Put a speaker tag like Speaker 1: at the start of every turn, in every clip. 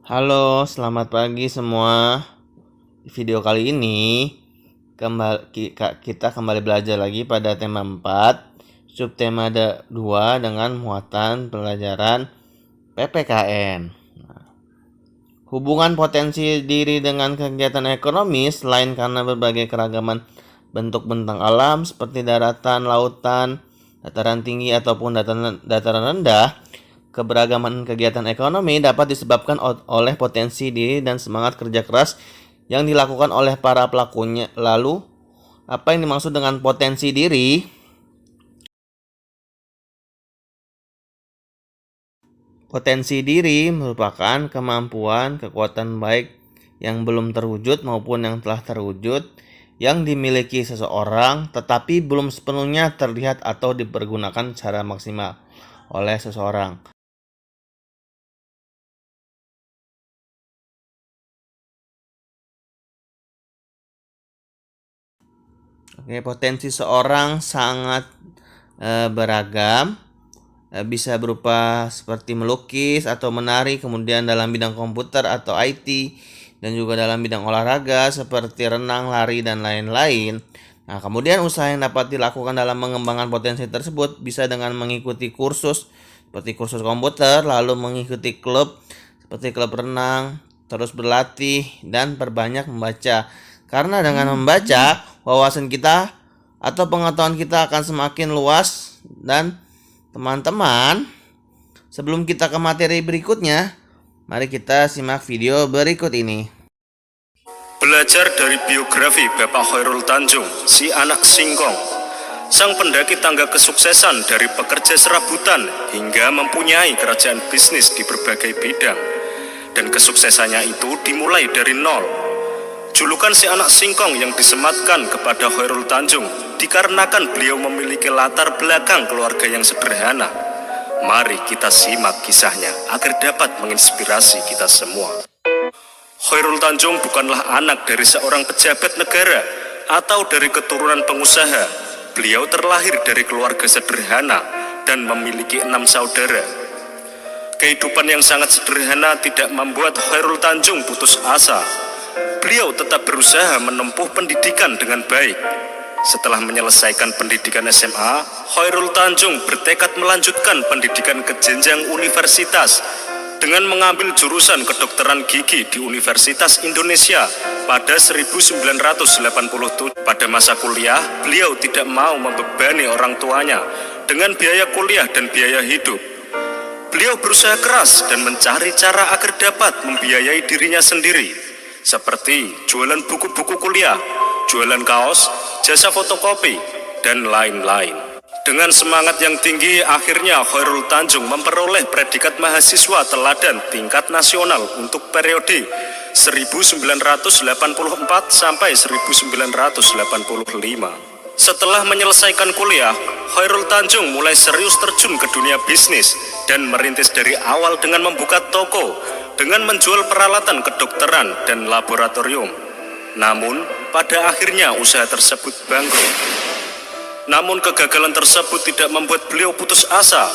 Speaker 1: Halo, selamat pagi semua. Di video kali ini kita kembali belajar lagi pada tema 4, subtema 2 dengan muatan pelajaran PPKN. Hubungan potensi diri dengan kegiatan ekonomi selain karena berbagai keragaman bentuk bentang alam seperti daratan, lautan, dataran tinggi ataupun dataran rendah. Keberagaman kegiatan ekonomi dapat disebabkan oleh potensi diri dan semangat kerja keras yang dilakukan oleh para pelakunya. Lalu, apa yang dimaksud dengan potensi diri? Potensi diri merupakan kemampuan, kekuatan baik yang belum terwujud maupun yang telah terwujud yang dimiliki seseorang tetapi belum sepenuhnya terlihat atau dipergunakan secara maksimal oleh seseorang. Oke, potensi seorang sangat beragam, bisa berupa seperti melukis atau menari, kemudian dalam bidang komputer atau IT, dan juga dalam bidang olahraga seperti renang, lari, dan lain-lain. Nah, kemudian usaha yang dapat dilakukan dalam mengembangkan potensi tersebut bisa dengan mengikuti kursus seperti kursus komputer, lalu mengikuti klub seperti klub renang, terus berlatih, dan perbanyak membaca. Karena dengan membaca, wawasan kita atau pengetahuan kita akan semakin luas. Dan teman-teman, sebelum kita ke materi berikutnya, mari kita simak video berikut ini.
Speaker 2: Belajar dari biografi Bapak Khairul Tanjung, si anak singkong, sang pendaki tangga kesuksesan dari pekerja serabutan hingga mempunyai kerajaan bisnis di berbagai bidang. Dan kesuksesannya itu dimulai dari nol. Julukan si anak singkong yang disematkan kepada Khairul Tanjung dikarenakan beliau memiliki latar belakang keluarga yang sederhana. Mari kita simak kisahnya agar dapat menginspirasi kita semua. Khairul Tanjung bukanlah anak dari seorang pejabat negara atau dari keturunan pengusaha. Beliau terlahir dari keluarga sederhana dan memiliki 6 saudara. Kehidupan yang sangat sederhana tidak membuat Khairul Tanjung putus asa. Beliau tetap berusaha menempuh pendidikan dengan baik. Setelah menyelesaikan pendidikan SMA, Khairul Tanjung bertekad melanjutkan pendidikan ke jenjang universitas dengan mengambil jurusan kedokteran gigi di Universitas Indonesia pada 1987. Pada masa kuliah, beliau tidak mau membebani orang tuanya dengan biaya kuliah dan biaya hidup. Beliau berusaha keras dan mencari cara agar dapat membiayai dirinya sendiri, seperti jualan buku-buku kuliah, jualan kaos, jasa fotokopi, dan lain-lain. Dengan semangat yang tinggi, akhirnya Khairul Tanjung memperoleh predikat mahasiswa teladan tingkat nasional untuk periode 1984 sampai 1985. Setelah menyelesaikan kuliah, Khairul Tanjung mulai serius terjun ke dunia bisnis dan merintis dari awal dengan membuka toko dengan menjual peralatan kedokteran dan laboratorium. Namun, pada akhirnya usaha tersebut bangkrut. Namun kegagalan tersebut tidak membuat beliau putus asa.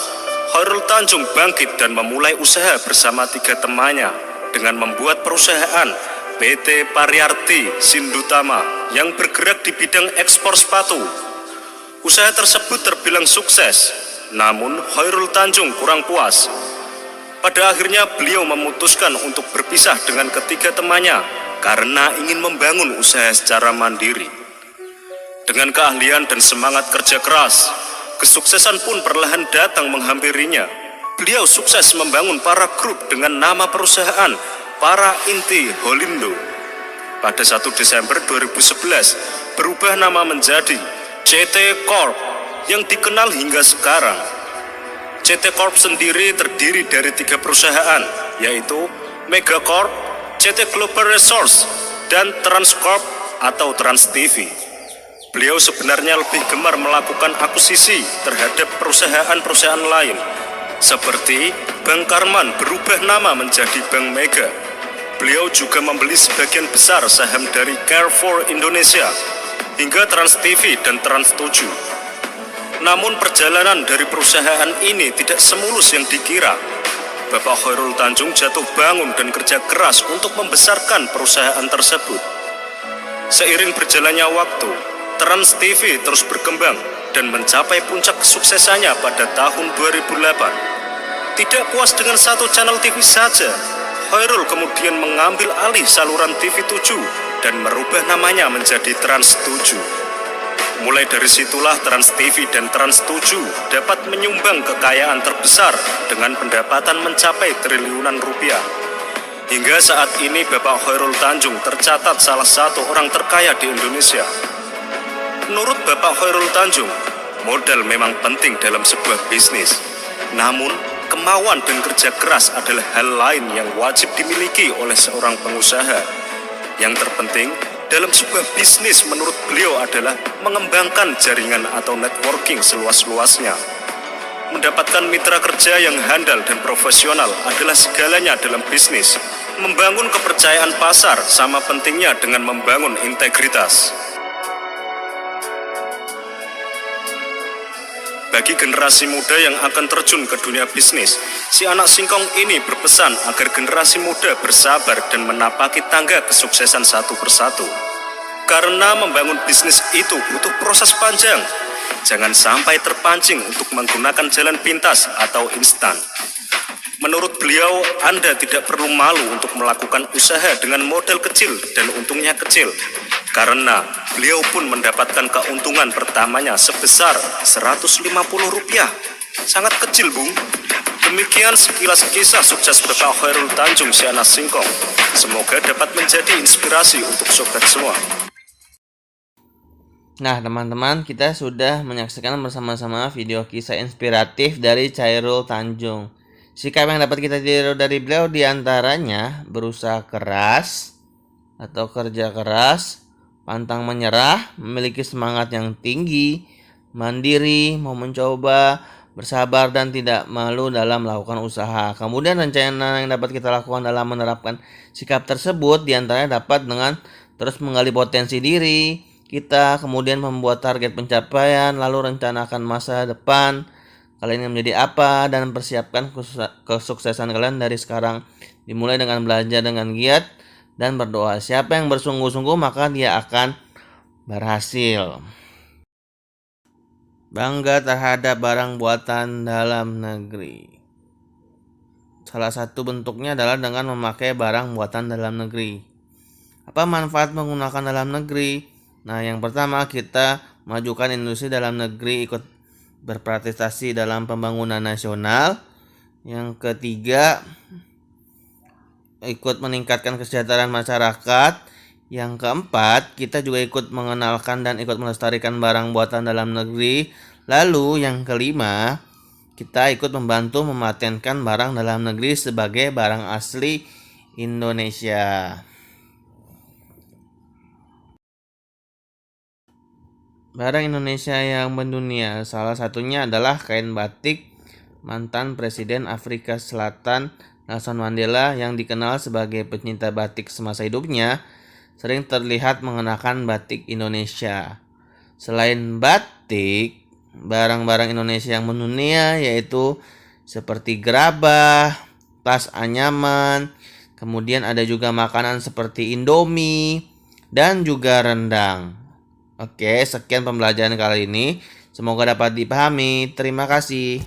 Speaker 2: Khairul Tanjung bangkit dan memulai usaha bersama 3 temannya dengan membuat perusahaan PT Pariarti Sindutama yang bergerak di bidang ekspor sepatu. Usaha tersebut terbilang sukses, namun Khairul Tanjung kurang puas. Pada akhirnya beliau memutuskan untuk berpisah dengan ketiga temannya karena ingin membangun usaha secara mandiri. Dengan keahlian dan semangat kerja keras, kesuksesan pun perlahan datang menghampirinya. Beliau sukses membangun para grup dengan nama perusahaan Para Inti Holindo. Pada 1 Desember 2011 berubah nama menjadi CT Corp yang dikenal hingga sekarang. CT Corp sendiri terdiri dari 3 perusahaan, yaitu Megacorp, CT Global Resource, dan Transcorp atau Trans TV. Beliau sebenarnya lebih gemar melakukan akuisisi terhadap perusahaan-perusahaan lain, seperti Bank Karman berubah nama menjadi Bank Mega. Beliau juga membeli sebagian besar saham dari Carrefour Indonesia, hingga Trans TV dan Trans 7. Namun perjalanan dari perusahaan ini tidak semulus yang dikira. Bapak Khairul Tanjung jatuh bangun dan kerja keras untuk membesarkan perusahaan tersebut. Seiring berjalannya waktu, Trans TV terus berkembang dan mencapai puncak kesuksesannya pada tahun 2008. Tidak puas dengan satu channel TV saja, Khairul kemudian mengambil alih saluran TV 7 dan merubah namanya menjadi Trans 7. Mulai dari situlah Trans TV dan Trans 7 dapat menyumbang kekayaan terbesar dengan pendapatan mencapai triliunan rupiah. Hingga saat ini Bapak Khairul Tanjung tercatat salah satu orang terkaya di Indonesia. Menurut Bapak Khairul Tanjung, modal memang penting dalam sebuah bisnis. Namun, kemauan dan kerja keras adalah hal lain yang wajib dimiliki oleh seorang pengusaha. Yang terpenting dalam sebuah bisnis menurut beliau adalah mengembangkan jaringan atau networking seluas-luasnya. Mendapatkan mitra kerja yang handal dan profesional adalah segalanya dalam bisnis. Membangun kepercayaan pasar sama pentingnya dengan membangun integritas. Bagi generasi muda yang akan terjun ke dunia bisnis, si anak singkong ini berpesan agar generasi muda bersabar dan menapaki tangga kesuksesan satu persatu. Karena membangun bisnis itu butuh proses panjang. Jangan sampai terpancing untuk menggunakan jalan pintas atau instan. Menurut beliau, Anda tidak perlu malu untuk melakukan usaha dengan modal kecil dan untungnya kecil. Karena beliau pun mendapatkan keuntungan pertamanya sebesar Rp150. Sangat kecil, Bung. Demikian sekilas kisah sukses Bapak Khairul Tanjung si anak singkong. Semoga dapat menjadi inspirasi untuk sobat semua.
Speaker 1: Nah, teman-teman, kita sudah menyaksikan bersama-sama video kisah inspiratif dari Khairul Tanjung. Sikap yang dapat kita tiru dari beliau diantaranya berusaha keras atau kerja keras, pantang menyerah, memiliki semangat yang tinggi, mandiri, mau mencoba, bersabar dan tidak malu dalam melakukan usaha. Kemudian rencana yang dapat kita lakukan dalam menerapkan sikap tersebut diantaranya dapat dengan terus menggali potensi diri kita, kemudian membuat target pencapaian, lalu rencanakan masa depan kalian yang menjadi apa dan persiapkan kesuksesan kalian dari sekarang. Dimulai dengan belajar dengan giat dan berdoa. Siapa yang bersungguh-sungguh maka dia akan berhasil. Bangga terhadap barang buatan dalam negeri. Salah satu bentuknya adalah dengan memakai barang buatan dalam negeri. Apa manfaat menggunakan dalam negeri? Nah, yang pertama kita majukan industri dalam negeri, ikut berpartisipasi dalam pembangunan nasional. Yang ketiga, ikut meningkatkan kesejahteraan masyarakat. Yang keempat, kita juga ikut mengenalkan dan ikut melestarikan barang buatan dalam negeri. Lalu yang kelima, kita ikut membantu mematenkan barang dalam negeri sebagai barang asli Indonesia. Barang Indonesia yang mendunia, salah satunya adalah kain batik mantan Presiden Afrika Selatan Nelson Mandela yang dikenal sebagai pencinta batik semasa hidupnya, sering terlihat mengenakan batik Indonesia. Selain batik, barang-barang Indonesia yang mendunia yaitu seperti gerabah, tas anyaman, kemudian ada juga makanan seperti Indomie dan juga rendang. Oke, sekian pembelajaran kali ini. Semoga dapat dipahami. Terima kasih.